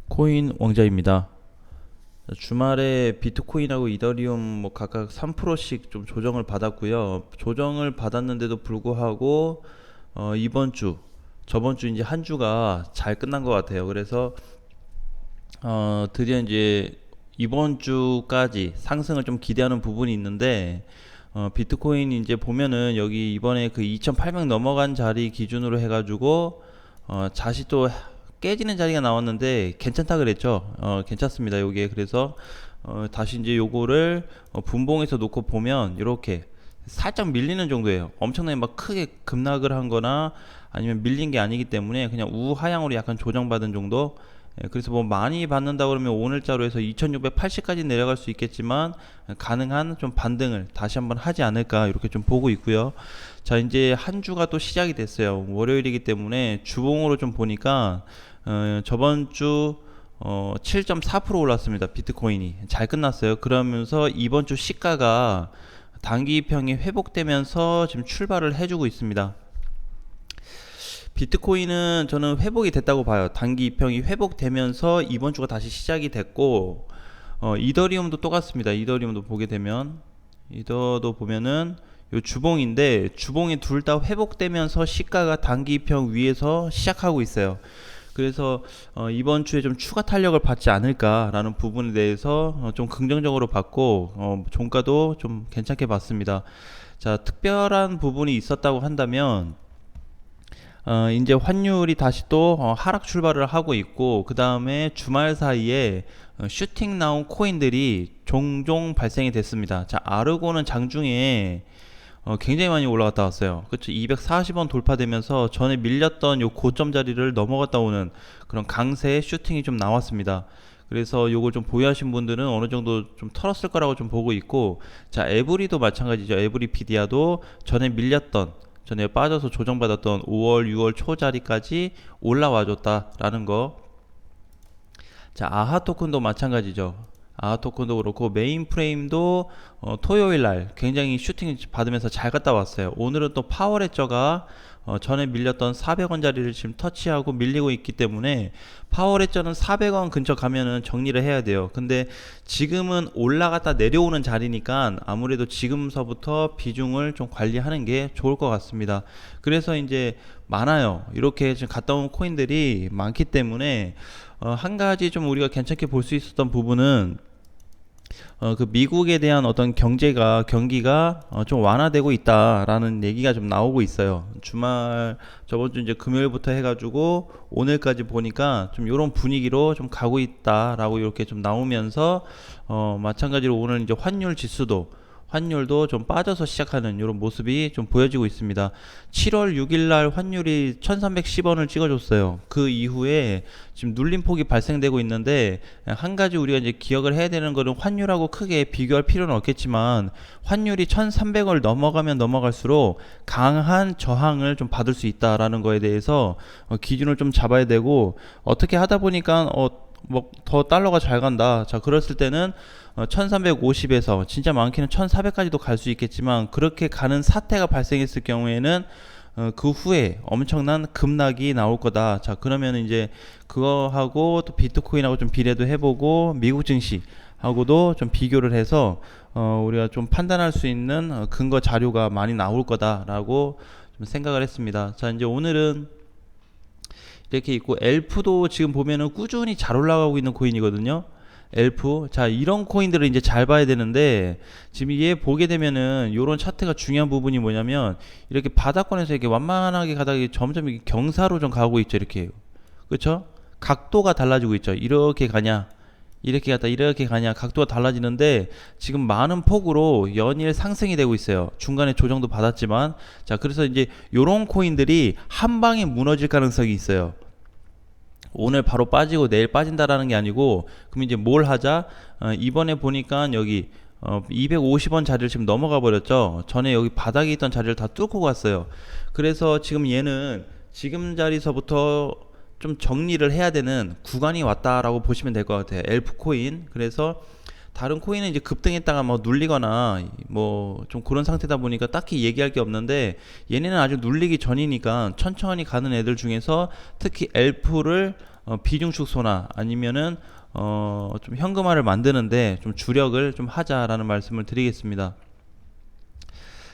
코인 왕자입니다. 주말에 비트코인하고 이더리움 뭐 각각 3%씩 좀 조정을 받았고요. 조정을 받았는데도 불구하고 이번 주, 저번 주 이제 한 주가 잘 끝난 것 같아요. 그래서 드디어 이제 이번 주까지 상승을 좀 기대하는 부분이 있는데 비트코인 이제 보면은 여기 이번에 그 2,800 넘어간 자리 기준으로 해가지고 다시 또 깨지는 자리가 나왔는데 괜찮다 그랬죠. 괜찮습니다. 요게 그래서 다시 이제 요거를 분봉에서 놓고 보면 이렇게 살짝 밀리는 정도예요. 엄청나게 막 크게 급락을 한 거나 아니면 밀린 게 아니기 때문에 그냥 우하향으로 약간 조정받은 정도. 그래서 뭐 많이 받는다 그러면 오늘자로 해서 2680까지 내려갈 수 있겠지만 가능한 좀 반등을 다시 한번 하지 않을까 이렇게 좀 보고 있고요. 자, 이제 한 주가 또 시작이 됐어요. 월요일이기 때문에 주봉으로 좀 보니까 저번 주 7.4% 올랐습니다. 비트코인이 잘 끝났어요. 그러면서 이번 주 시가가 단기평이 회복되면서 지금 출발을 해주고 있습니다. 비트코인은 저는 회복이 됐다고 봐요. 단기 이평이 회복되면서 이번 주가 다시 시작이 됐고, 이더리움도 똑같습니다. 이더리움도 보게 되면 이더도 보면은 요 주봉인데 주봉이 둘 다 회복되면서 시가가 단기 이평 위에서 시작하고 있어요. 그래서 이번 주에 좀 추가 탄력을 받지 않을까라는 부분에 대해서 좀 긍정적으로 봤고, 종가도 좀 괜찮게 봤습니다. 자, 특별한 부분이 있었다고 한다면 이제 환율이 다시 또 하락 출발을 하고 있고, 그 다음에 주말 사이에 슈팅 나온 코인들이 종종 발생이 됐습니다. 자, 아르고는 장중에 굉장히 많이 올라갔다 왔어요. 그쵸? 240원 돌파되면서 전에 밀렸던 요 고점 자리를 넘어갔다 오는 그런 강세의 슈팅이 좀 나왔습니다. 그래서 요걸 좀 보유하신 분들은 어느 정도 좀 털었을 거라고 좀 보고 있고, 자, 에브리도 마찬가지죠. 에브리 피디아도 전에 빠져서 조정받았던 5월, 6월 초 자리까지 올라와 줬다라는 거. 자, 아하 토큰도 마찬가지죠. 아하 토큰도 그렇고 메인 프레임도 토요일 날 굉장히 슈팅 받으면서 잘 갔다 왔어요. 오늘은 또 파워레저가 전에 밀렸던 400원 자리를 지금 터치하고 밀리고 있기 때문에 파워레저는 400원 근처 가면은 정리를 해야 돼요. 근데 지금은 올라갔다 내려오는 자리니까 아무래도 지금서부터 비중을 좀 관리하는 게 좋을 것 같습니다. 그래서 이제 많아요. 이렇게 지금 갔다 온 코인들이 많기 때문에 한 가지 좀 우리가 괜찮게 볼 수 있었던 부분은 그 미국에 대한 어떤 경기가 좀 완화되고 있다라는 얘기가 좀 나오고 있어요. 주말 저번 주 이제 금요일부터 해가지고 오늘까지 보니까 좀 이런 분위기로 좀 가고 있다라고 이렇게 좀 나오면서 마찬가지로 오늘 이제 환율도 좀 빠져서 시작하는 이런 모습이 좀 보여지고 있습니다. 7월 6일 날 환율이 1310원을 찍어줬어요. 그 이후에 지금 눌림폭이 발생되고 있는데, 한 가지 우리가 이제 기억을 해야 되는 거는 환율하고 크게 비교할 필요는 없겠지만 환율이 1300을 넘어가면 넘어갈수록 강한 저항을 좀 받을 수 있다라는 거에 대해서 기준을 좀 잡아야 되고, 어떻게 하다 보니까 뭐 더 달러가 잘 간다. 자, 그랬을 때는 1350에서 진짜 많게는 1400까지도 갈 수 있겠지만, 그렇게 가는 사태가 발생했을 경우에는 그 후에 엄청난 급락이 나올 거다. 자, 그러면 이제 그거하고 또 비트코인하고 좀 비례도 해보고 미국 증시하고도 좀 비교를 해서 우리가 좀 판단할 수 있는 근거 자료가 많이 나올 거다라고 좀 생각을 했습니다. 자, 이제 오늘은 이렇게 있고, 엘프도 지금 보면은 꾸준히 잘 올라가고 있는 코인이거든요. 엘프. 자, 이런 코인들을 이제 잘 봐야 되는데, 지금 얘 보게 되면은 요런 차트가 중요한 부분이 뭐냐면, 이렇게 바닥권에서 이렇게 완만하게 가다가 점점 이렇게 경사로 좀 가고 있죠. 이렇게. 그쵸? 각도가 달라지고 있죠. 이렇게 가냐, 이렇게 갔다 이렇게 가냐, 각도가 달라지는데 지금 많은 폭으로 연일 상승이 되고 있어요. 중간에 조정도 받았지만. 자, 그래서 이제 요런 코인들이 한 방에 무너질 가능성이 있어요. 오늘 바로 빠지고 내일 빠진다라는 게 아니고, 그럼 이제 뭘 하자? 이번에 보니까 여기 250원 자리를 지금 넘어가 버렸죠. 전에 여기 바닥에 있던 자리를 다 뚫고 갔어요. 그래서 지금 얘는 지금 자리서부터 좀 정리를 해야 되는 구간이 왔다라고 보시면 될 것 같아요. 엘프 코인. 그래서 다른 코인은 이제 급등했다가 뭐 눌리거나 뭐 좀 그런 상태다 보니까 딱히 얘기할 게 없는데, 얘네는 아주 눌리기 전이니까 천천히 가는 애들 중에서 특히 엘프를 비중 축소나 아니면은 좀 현금화를 만드는데 좀 주력을 좀 하자라는 말씀을 드리겠습니다.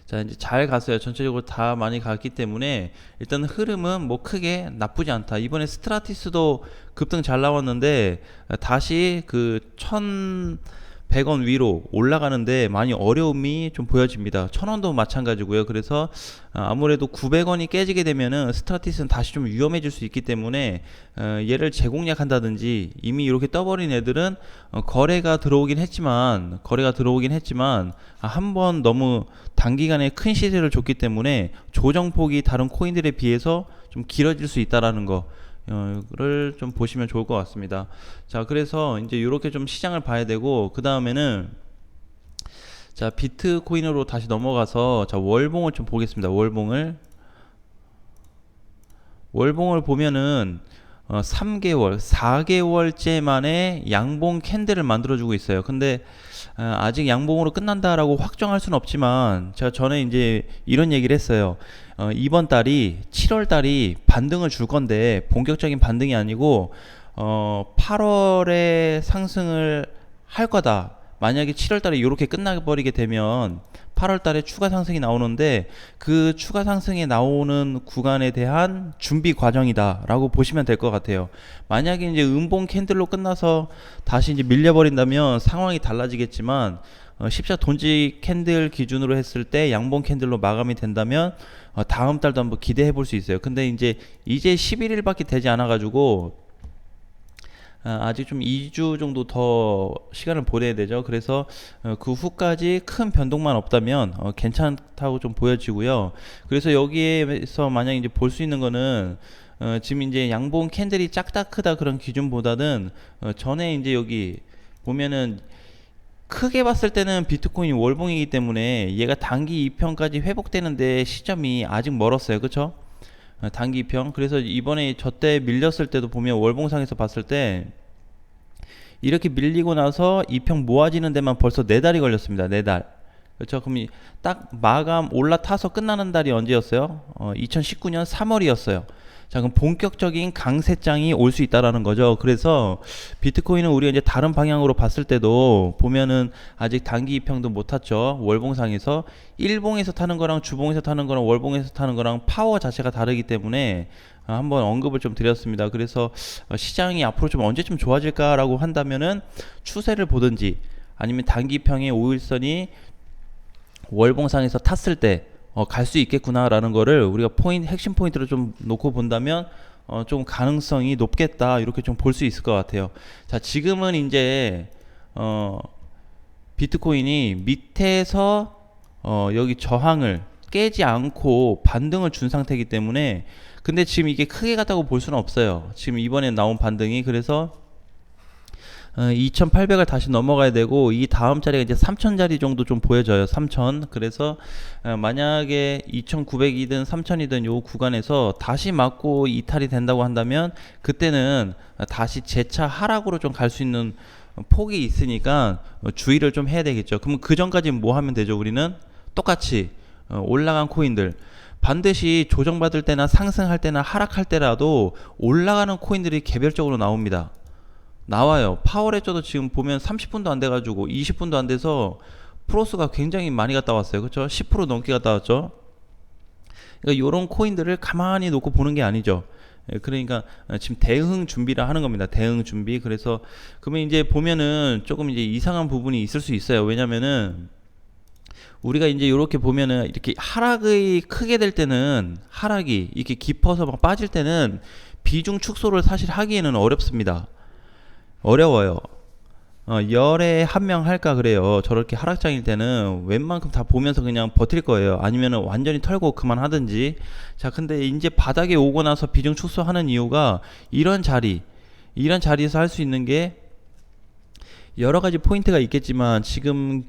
자, 이제 잘 갔어요. 전체적으로 다 많이 갔기 때문에 일단 흐름은 뭐 크게 나쁘지 않다. 이번에 스트라티스도 급등 잘 나왔는데 다시 그 1,100원 위로 올라가는데 많이 어려움이 좀 보여집니다. 1,000원도 마찬가지고요. 그래서 아무래도 900원이 깨지게 되면은 스트라티스는 다시 좀 위험해질 수 있기 때문에 얘를 재공략한다든지, 이미 이렇게 떠버린 애들은 거래가 들어오긴 했지만 한번 너무 단기간에 큰 시세를 줬기 때문에 조정폭이 다른 코인들에 비해서 좀 길어질 수 있다라는 거를 좀 보시면 좋을 것 같습니다. 자, 그래서 이제 이렇게 좀 시장을 봐야 되고, 그 다음에는 자, 비트코인으로 다시 넘어가서 자, 월봉을 좀 보겠습니다. 월봉을 보면은 3개월, 4개월째 만에 양봉 캔들을 만들어주고 있어요. 근데 아직 양봉으로 끝난다라고 확정할 수는 없지만, 제가 전에 이제 이런 얘기를 했어요. 이번 달이 7월 달이 반등을 줄 건데 본격적인 반등이 아니고 8월에 상승을 할 거다. 만약에 7월 달에 이렇게 끝나버리게 되면 8월 달에 추가 상승이 나오는데, 그 추가 상승에 나오는 구간에 대한 준비 과정이다 라고 보시면 될 것 같아요. 만약에 이제 음봉 캔들로 끝나서 다시 이제 밀려버린다면 상황이 달라지겠지만, 십자 돈지 캔들 기준으로 했을 때 양봉 캔들로 마감이 된다면 다음 달도 한번 기대해 볼 수 있어요. 근데 이제 11일밖에 되지 않아 가지고 아직 좀 2주 정도 더 시간을 보내야 되죠. 그래서 그 후까지 큰 변동만 없다면 괜찮다고 좀 보여지고요. 그래서 여기에서 만약 이제 볼 수 있는 거는 지금 이제 양봉 캔들이 작다 크다 그런 기준보다는 전에 이제 여기 보면은 크게 봤을 때는 비트코인이 월봉이기 때문에 얘가 단기 2평까지 회복되는데 시점이 아직 멀었어요. 그쵸? 단기 2평. 그래서 이번에 저때 밀렸을 때도 보면 월봉상에서 봤을 때 이렇게 밀리고 나서 2평 모아지는 데만 벌써 4달이 걸렸습니다. 4달. 그렇죠? 그럼 딱 마감 올라타서 끝나는 달이 언제였어요? 2019년 3월이었어요. 자, 그럼 본격적인 강세장이 올 수 있다라는 거죠. 그래서 비트코인은 우리가 이제 다른 방향으로 봤을 때도 보면은 아직 단기 입평도 못 탔죠. 월봉상에서 일봉에서 타는 거랑 주봉에서 타는 거랑 월봉에서 타는 거랑 파워 자체가 다르기 때문에 한번 언급을 좀 드렸습니다. 그래서 시장이 앞으로 좀 언제쯤 좋아질까라고 한다면은 추세를 보든지, 아니면 단기 평의 5일선이 월봉상에서 탔을 때 갈 수 있겠구나라는 거를 우리가 핵심 포인트로 좀 놓고 본다면 좀 가능성이 높겠다, 이렇게 좀 볼 수 있을 것 같아요. 자, 지금은 이제 비트코인이 밑에서 여기 저항을 깨지 않고 반등을 준 상태이기 때문에, 근데 지금 이게 크게 갔다고 볼 수는 없어요. 지금 이번에 나온 반등이. 그래서 2800을 다시 넘어가야 되고, 이 다음 자리가 이제 3000자리 정도 좀 보여져요. 3000. 그래서 만약에 2900이든 3000이든 요 구간에서 다시 맞고 이탈이 된다고 한다면, 그때는 다시 재차 하락으로 좀 갈 수 있는 폭이 있으니까 주의를 좀 해야 되겠죠. 그럼 그 전까지 뭐 하면 되죠? 우리는 똑같이 올라간 코인들, 반드시 조정받을 때나 상승할 때나 하락할 때라도 올라가는 코인들이 개별적으로 나와요. 파워레저도 지금 보면 30분도 안 돼가지고 20분도 안 돼서 프로스가 굉장히 많이 갔다 왔어요. 그렇죠? 10% 넘게 갔다 왔죠. 그러니까 이런 코인들을 가만히 놓고 보는 게 아니죠. 그러니까 지금 대응 준비를 하는 겁니다. 대응 준비. 그래서 그러면 이제 보면은 조금 이제 이상한 부분이 있을 수 있어요. 왜냐면은 우리가 이제 이렇게 보면은 이렇게 하락이 크게 될 때는, 하락이 이렇게 깊어서 막 빠질 때는 비중 축소를 사실 하기에는 어렵습니다. 어려워요. 열에 한 명 할까 그래요. 저렇게 하락장일 때는 웬만큼 다 보면서 그냥 버틸 거예요. 아니면은 완전히 털고 그만하든지. 자, 근데 이제 바닥에 오고 나서 비중 축소하는 이유가 이런 자리에서 할 수 있는 게 여러 가지 포인트가 있겠지만, 지금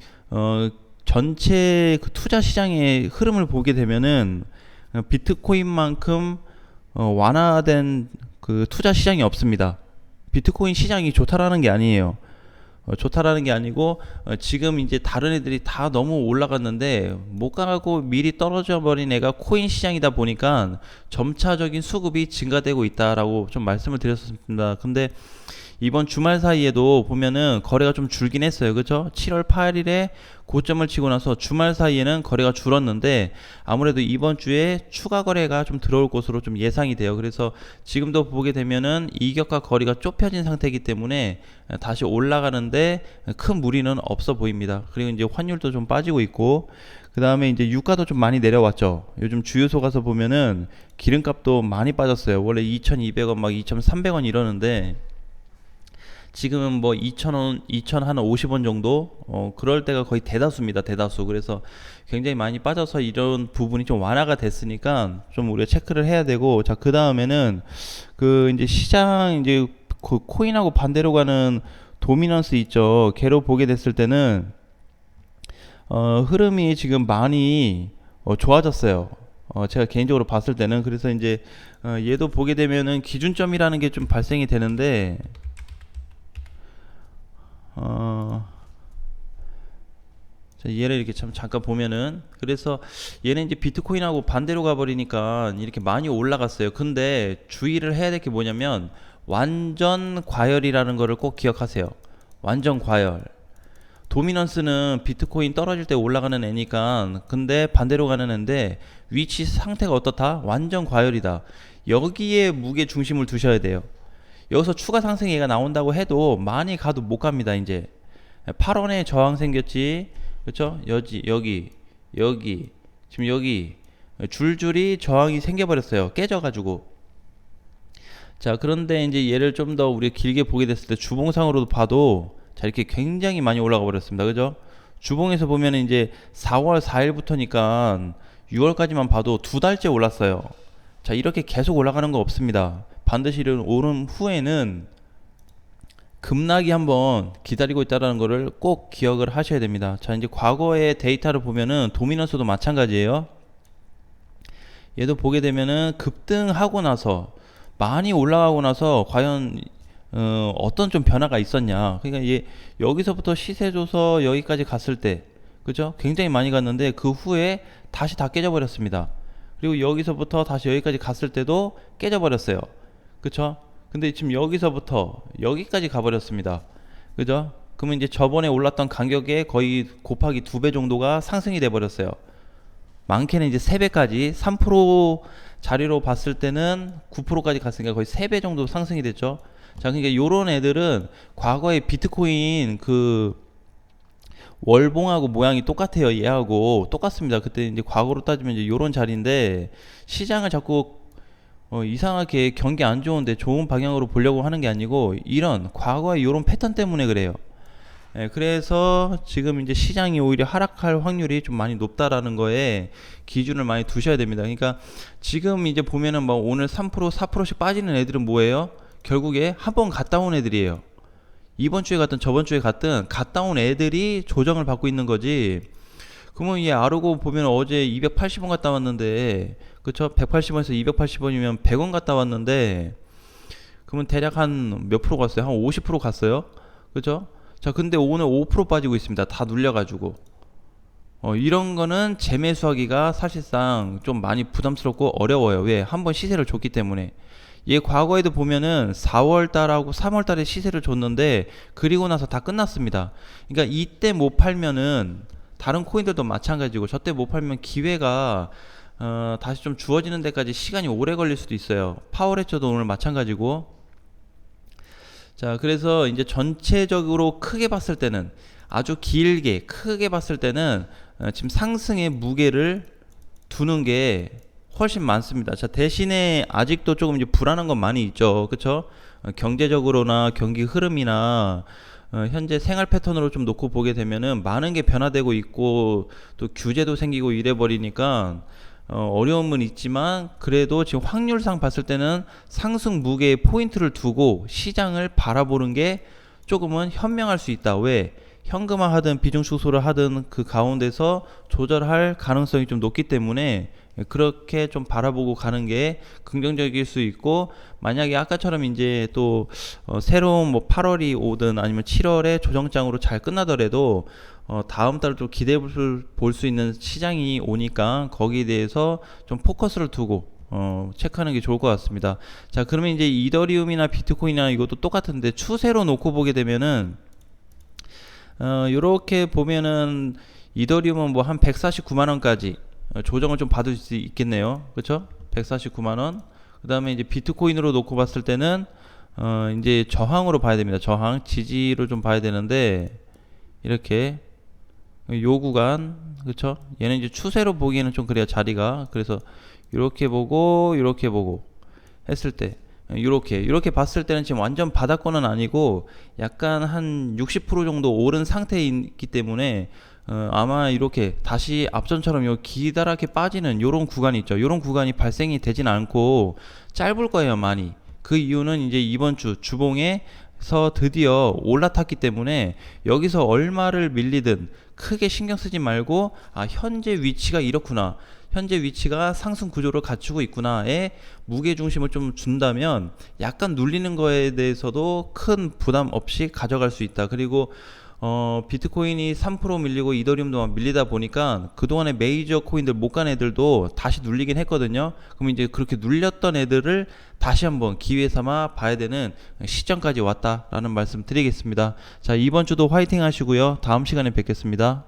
전체 그 투자 시장의 흐름을 보게 되면은 비트코인만큼 완화된 그 투자 시장이 없습니다. 비트코인 시장이 좋다라는 게 아니에요. 좋다라는 게 아니고 지금 이제 다른 애들이 다 너무 올라갔는데 못 가고 미리 떨어져 버린 애가 코인 시장이다 보니까 점차적인 수급이 증가되고 있다라고 좀 말씀을 드렸습니다. 근데 이번 주말 사이에도 보면은 거래가 좀 줄긴 했어요. 그죠? 7월 8일에 고점을 치고 나서 주말 사이에는 거래가 줄었는데 아무래도 이번 주에 추가 거래가 좀 들어올 것으로 좀 예상이 돼요. 그래서 지금도 보게 되면은 이격과 거리가 좁혀진 상태이기 때문에 다시 올라가는데 큰 무리는 없어 보입니다. 그리고 이제 환율도 좀 빠지고 있고 그 다음에 이제 유가도 좀 많이 내려왔죠. 요즘 주유소 가서 보면은 기름값도 많이 빠졌어요. 원래 2,200원 막 2,300원 이러는데 지금은 뭐 2,000원, 2,050원 정도? 그럴 때가 거의 대다수입니다. 대다수. 그래서 굉장히 많이 빠져서 이런 부분이 좀 완화가 됐으니까 좀 우리가 체크를 해야 되고, 자, 그 다음에는 그 이제 시장 이제 그 코인하고 반대로 가는 도미넌스 있죠. 걔로 보게 됐을 때는 흐름이 지금 많이 좋아졌어요. 제가 개인적으로 봤을 때는. 그래서 이제 얘도 보게 되면은 기준점이라는 게 좀 발생이 되는데 자, 얘를 이렇게 참 잠깐 보면은 그래서 얘는 이제 비트코인하고 반대로 가버리니까 이렇게 많이 올라갔어요. 근데 주의를 해야 될 게 뭐냐면 완전 과열이라는 거를 꼭 기억하세요. 완전 과열. 도미넌스는 비트코인 떨어질 때 올라가는 애니까 근데 반대로 가는 애인데 위치 상태가 어떻다? 완전 과열이다. 여기에 무게 중심을 두셔야 돼요. 여기서 추가 상승기가 나온다고 해도 많이 가도 못 갑니다. 이제 8원에 저항 생겼지, 그렇죠? 여기 지금 여기 줄줄이 저항이 생겨버렸어요. 깨져가지고. 자, 그런데 이제 얘를 좀 더 우리가 길게 보게 됐을 때 주봉상으로도 봐도 자, 이렇게 굉장히 많이 올라가 버렸습니다. 그죠? 주봉에서 보면 이제 4월 4일부터니까 6월까지만 봐도 2달째 올랐어요. 자, 이렇게 계속 올라가는 거 없습니다. 반드시 이런 오름 후에는 급락이 한번 기다리고 있다는 것을 꼭 기억을 하셔야 됩니다. 자, 이제 과거의 데이터를 보면은 도미넌스도 마찬가지예요. 얘도 보게 되면은 급등하고 나서 많이 올라가고 나서 과연 어떤 좀 변화가 있었냐. 그러니까 얘 여기서부터 시세 줘서 여기까지 갔을 때, 그죠? 굉장히 많이 갔는데 그 후에 다시 다 깨져버렸습니다. 그리고 여기서부터 다시 여기까지 갔을 때도 깨져버렸어요. 그쵸? 근데 지금 여기서부터 여기까지 가버렸습니다. 그죠? 그러면 이제 저번에 올랐던 간격에 거의 곱하기 2배 정도가 상승이 돼버렸어요. 많게는 이제 3배까지 3% 자리로 봤을 때는 9%까지 갔으니까 거의 3배 정도 상승이 됐죠. 자, 그러니까 요런 애들은 과거에 비트코인 그 월봉하고 모양이 똑같아요. 얘하고 똑같습니다. 그때 이제 과거로 따지면 이제 요런 자리인데 시장을 자꾸 이상하게 경기 안 좋은데 좋은 방향으로 보려고 하는 게 아니고 이런 과거의 이런 패턴 때문에 그래요. 그래서 지금 이제 시장이 오히려 하락할 확률이 좀 많이 높다라는 거에 기준을 많이 두셔야 됩니다. 그러니까 지금 이제 보면은 뭐 오늘 3% 4%씩 빠지는 애들은 뭐예요? 결국에 한 번 갔다 온 애들이에요. 이번 주에 갔든 저번 주에 갔든 갔다 온 애들이 조정을 받고 있는 거지. 그러면 얘 아르고 보면 어제 280원 갔다 왔는데, 그쵸? 180원에서 280원이면 100원 갔다 왔는데, 그러면 대략 한 몇 프로 갔어요? 한 50% 갔어요? 그죠? 자, 근데 오늘 5% 빠지고 있습니다. 다 눌려가지고. 이런 거는 재매수하기가 사실상 좀 많이 부담스럽고 어려워요. 왜? 한번 시세를 줬기 때문에. 얘 과거에도 보면은 4월달하고 3월달에 시세를 줬는데, 그리고 나서 다 끝났습니다. 그러니까 이때 못 팔면은, 다른 코인들도 마찬가지고 저때 못 팔면 기회가 다시 좀 주어지는 데까지 시간이 오래 걸릴 수도 있어요. 파워레처도 오늘 마찬가지고. 자, 그래서 이제 전체적으로 크게 봤을 때는 아주 길게 크게 봤을 때는 지금 상승의 무게를 두는 게 훨씬 많습니다. 자, 대신에 아직도 조금 이제 불안한 건 많이 있죠. 그쵸? 경제적으로나 경기 흐름이나 현재 생활 패턴으로 좀 놓고 보게 되면은 많은 게 변화되고 있고 또 규제도 생기고 이래 버리니까 어려움은 있지만 그래도 지금 확률상 봤을 때는 상승 무게에 포인트를 두고 시장을 바라보는 게 조금은 현명할 수 있다. 왜? 현금화하든 비중 축소를 하든 그 가운데서 조절할 가능성이 좀 높기 때문에 그렇게 좀 바라보고 가는 게 긍정적일 수 있고, 만약에 아까처럼 이제 또 새로운 뭐 8월이 오든 아니면 7월에 조정장으로 잘 끝나더라도 다음 달 좀 기대해 볼 수 있는 시장이 오니까 거기에 대해서 좀 포커스를 두고 체크하는 게 좋을 것 같습니다. 자, 그러면 이제 이더리움이나 비트코인이나 이것도 똑같은데 추세로 놓고 보게 되면은 요렇게 보면은 이더리움은 뭐 한 149만 원까지 조정을 좀 받을 수 있겠네요. 그렇죠? 149만 원. 그다음에 이제 비트코인으로 놓고 봤을 때는 이제 저항으로 봐야 됩니다. 저항, 지지로 좀 봐야 되는데 이렇게 요 구간, 그렇죠? 얘는 이제 추세로 보기에는 좀 그래야 자리가, 그래서 이렇게 보고 이렇게 보고 했을 때 이렇게 봤을 때는 지금 완전 바닥권은 아니고 약간 한 60% 정도 오른 상태에 있기 때문에 아마 이렇게 다시 앞전처럼 요 기다랗게 빠지는 요런 구간이 있죠. 요런 구간이 발생이 되진 않고 짧을 거예요, 많이. 그 이유는 이제 이번 주 주봉에서 드디어 올라탔기 때문에 여기서 얼마를 밀리든 크게 신경 쓰지 말고, 아, 현재 위치가 이렇구나, 현재 위치가 상승 구조를 갖추고 있구나에 무게 중심을 좀 준다면 약간 눌리는 거에 대해서도 큰 부담 없이 가져갈 수 있다. 그리고 비트코인이 3% 밀리고 이더리움도 막 밀리다 보니까 그동안에 메이저 코인들 못 간 애들도 다시 눌리긴 했거든요. 그럼 이제 그렇게 눌렸던 애들을 다시 한번 기회 삼아 봐야 되는 시점까지 왔다라는 말씀 드리겠습니다. 자, 이번 주도 화이팅 하시고요. 다음 시간에 뵙겠습니다.